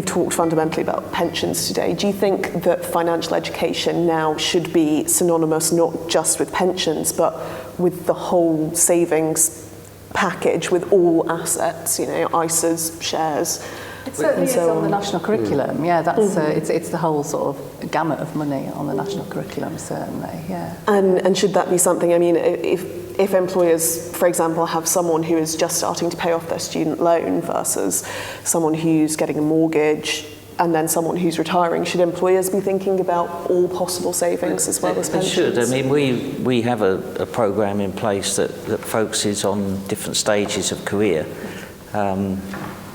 have talked fundamentally about pensions today. Do you think that financial education now should be synonymous not just with pensions, but with the whole savings package, with all assets, ISAs, shares? It certainly is on the national curriculum. Yeah, that's it's the whole sort of gamut of money on the national curriculum, certainly. Yeah. And should that be something? I mean, if employers, for example, have someone who is just starting to pay off their student loan versus someone who's getting a mortgage, and then someone who's retiring, should employers be thinking about all possible savings as well as pensions? They should. I mean, we have a programme in place that focuses on different stages of career.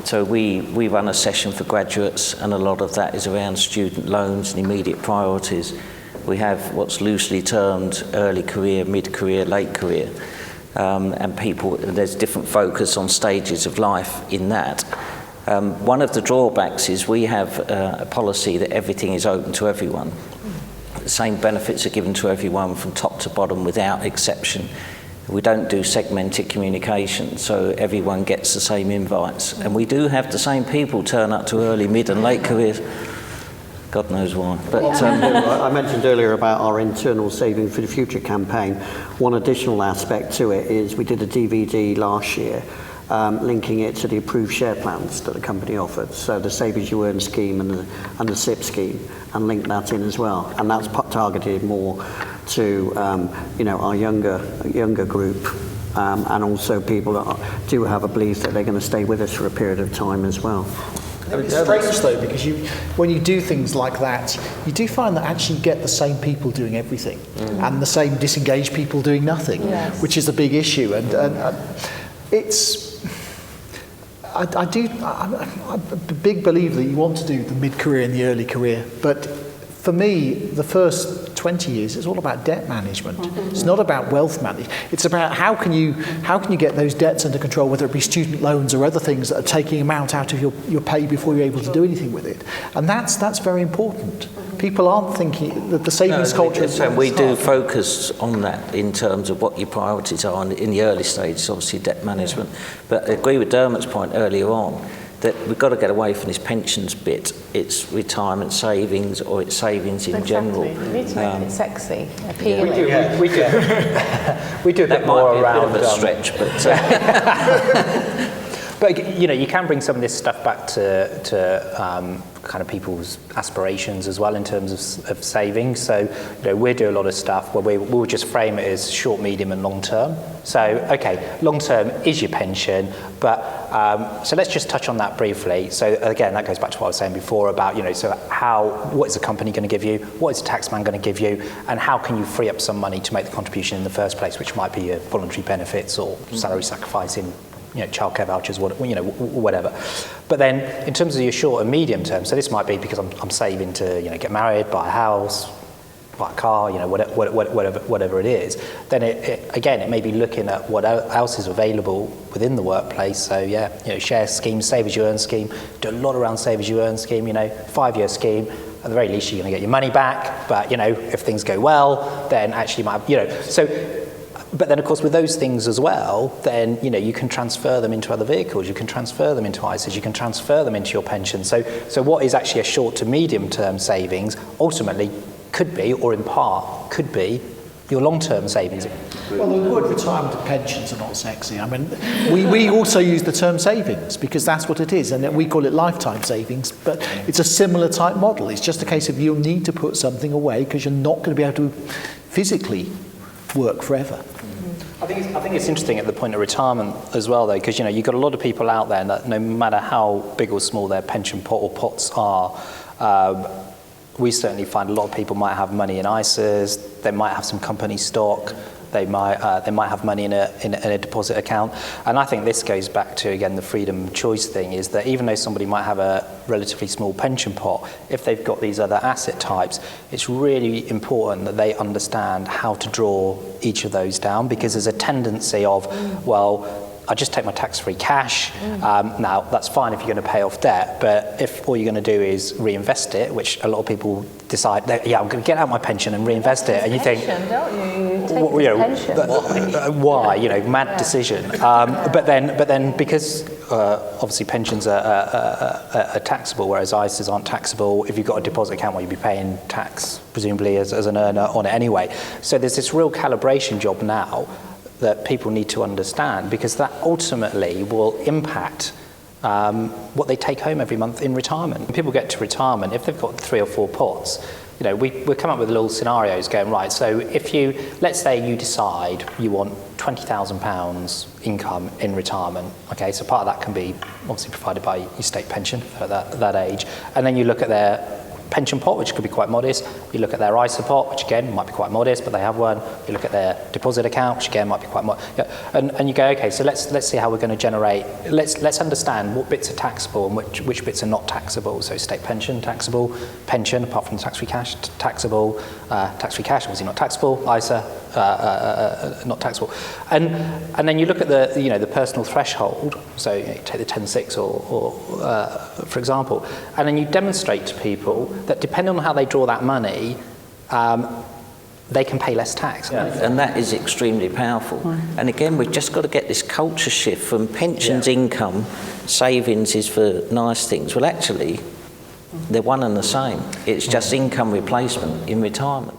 So we run a session for graduates, and a lot of that is around student loans and immediate priorities. We have what's loosely termed early career, mid-career, late career, and there's different focus on stages of life in that. One of the drawbacks is we have a policy that everything is open to everyone. The same benefits are given to everyone from top to bottom without exception. We don't do segmented communication, so everyone gets the same invites. And we do have the same people turn up to early, mid and late careers. God knows why. But I mentioned earlier about our internal Saving for the Future campaign. One additional aspect to it is we did a DVD last year linking it to the approved share plans that the company offered. So the Save As You Earn scheme and the SIP scheme, and link that in as well. And that's targeted more to our younger group, and also people that do have a belief that they're going to stay with us for a period of time as well. It's strange though, because when you do things like that, you do find that actually you get the same people doing everything, and the same disengaged people doing nothing, which is a big issue. And it's. I'm a big believer that you want to do the mid-career and the early career, but for me, the first 20 years is all about debt management. It's not about wealth management. It's about how can you get those debts under control, whether it be student loans or other things that are taking amount out of your pay before you're able to do anything with it. And that's very important. People aren't thinking that the savings culture is... And we do focus on that in terms of what your priorities are in the early stages, obviously debt management. But I agree with Dermot's point earlier on, that we've got to get away from this pensions bit. It's retirement savings, or it's savings in general. We need to make it sexy, appealing. We do. We do a bit more around... That might be a bit of a stretch, but... But you can bring some of this stuff back to kind of people's aspirations as well in terms of savings. So we do a lot of stuff where we'll just frame it as short, medium, and long term. So okay, long term is your pension, but so let's just touch on that briefly. So again, that goes back to what I was saying before about what is the company going to give you, what is the taxman going to give you, and how can you free up some money to make the contribution in the first place, which might be your voluntary benefits or salary sacrifice in childcare vouchers, whatever. But then, in terms of your short and medium term, so this might be because I'm saving to get married, buy a house, buy a car, whatever it is. Then it may be looking at what else is available within the workplace. So share schemes, Save As You Earn scheme. Do a lot around Save As You Earn scheme. 5-year scheme. At the very least, you're going to get your money back. But if things go well, then actually you might so. But then, of course, with those things as well, then, you can transfer them into other vehicles. You can transfer them into ISAs. You can transfer them into your pension. So what is actually a short to medium term savings ultimately could be, or in part could be, your long-term savings. Well, the word retirement and pensions are not sexy. I mean, we also use the term savings because that's what it is, and we call it lifetime savings, but it's a similar type model. It's just a case of you'll need to put something away because you're not going to be able to physically work forever. I think it's interesting at the point of retirement as well, though, because you've got a lot of people out there that no matter how big or small their pension pot or pots are, we certainly find a lot of people might have money in ISAs, they might have some company stock, they might have money in a deposit account. And I think this goes back to, again, the freedom choice thing, is that even though somebody might have a relatively small pension pot, if they've got these other asset types, it's really important that they understand how to draw each of those down, because there's a tendency of, well, I just take my tax-free cash. Now, that's fine if you're going to pay off debt, but if all you're going to do is reinvest it, which a lot of people decide, that, I'm going to get out my pension and reinvest it, and you think, don't you? Why? Mad decision. But then, because obviously pensions are taxable, whereas ISAs aren't taxable. If you've got a deposit account, well, you'd be paying tax, presumably, as an earner on it anyway. So there's this real calibration job now that people need to understand, because that ultimately will impact what they take home every month in retirement. When people get to retirement, if they've got 3 or 4 pots, we come up with little scenarios going, right, so if let's say you decide you want £20,000 income in retirement, okay, so part of that can be obviously provided by your state pension at that age, and then you look at their pension pot, which could be quite modest. You look at their ISA pot, which again might be quite modest, but they have one. You look at their deposit account, which again might be quite modest. Yeah. And you go, okay, so let's see how we're going to generate. Let's understand what bits are taxable and which bits are not taxable. So state pension taxable, pension apart from tax-free cash taxable, tax-free cash obviously not taxable, ISA not taxable. And then you look at the personal threshold. So you take the 10.6 or for example, and then you demonstrate to people that depending on how they draw that money, they can pay less tax. Yeah. And that is extremely powerful. And again, we've just got to get this culture shift from pensions, income, savings is for nice things. Well, actually, they're one and the same. It's just income replacement in retirement.